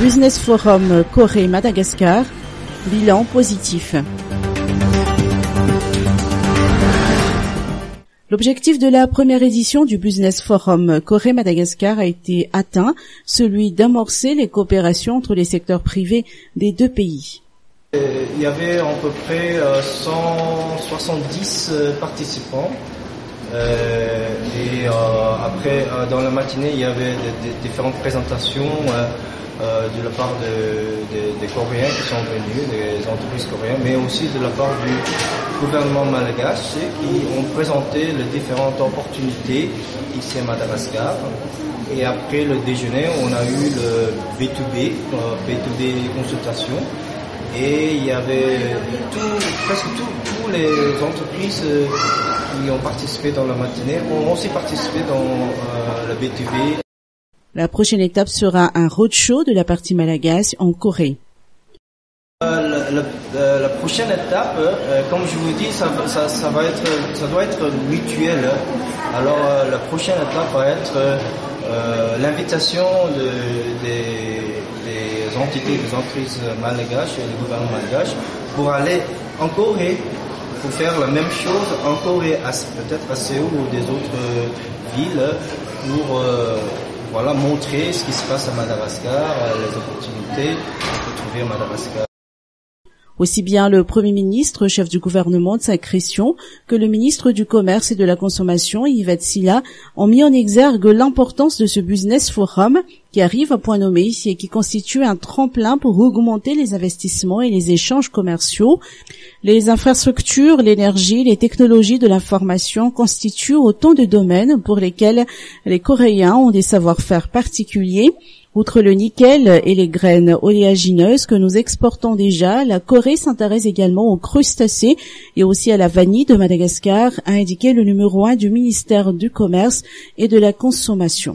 Business Forum Corée-Madagascar, bilan positif. L'objectif de la première édition du Business Forum Corée-Madagascar a été atteint, celui d'amorcer les coopérations entre les secteurs privés des deux pays. Il y avait à peu près 170 participants. Après, dans la matinée, il y avait différentes présentations de la part des Coréens qui sont venus, des entreprises coréennes, mais aussi de la part du gouvernement malgache qui ont présenté les différentes opportunités ici à Madagascar. Et après le déjeuner, on a eu le B2B consultation. Et il y avait presque tous les entreprises qui ont participé dans la matinée ont aussi participé dans le B2B. La prochaine étape sera un roadshow de la partie malagasy en Corée. La prochaine étape, comme je vous dis, ça doit être mutuel. Alors la prochaine étape va être l'invitation des entités, des entreprises malgaches et du gouvernement malgache pour aller en Corée, pour faire la même chose en Corée, peut-être à Séoul ou des autres villes, pour montrer ce qui se passe à Madagascar, les opportunités qu'on peut trouver à Madagascar. Aussi bien le Premier ministre, chef du gouvernement de Saint-Christian, que le ministre du Commerce et de la Consommation, Yvette Silla, ont mis en exergue l'importance de ce Business Forum qui arrive à point nommé et qui constitue un tremplin pour augmenter les investissements et les échanges commerciaux. Les infrastructures, l'énergie, les technologies de l'information constituent autant de domaines pour lesquels les Coréens ont des savoir-faire particuliers. Outre le nickel et les graines oléagineuses que nous exportons déjà, la Corée s'intéresse également aux crustacés et aussi à la vanille de Madagascar, a indiqué le numéro 1 du ministère du Commerce et de la Consommation.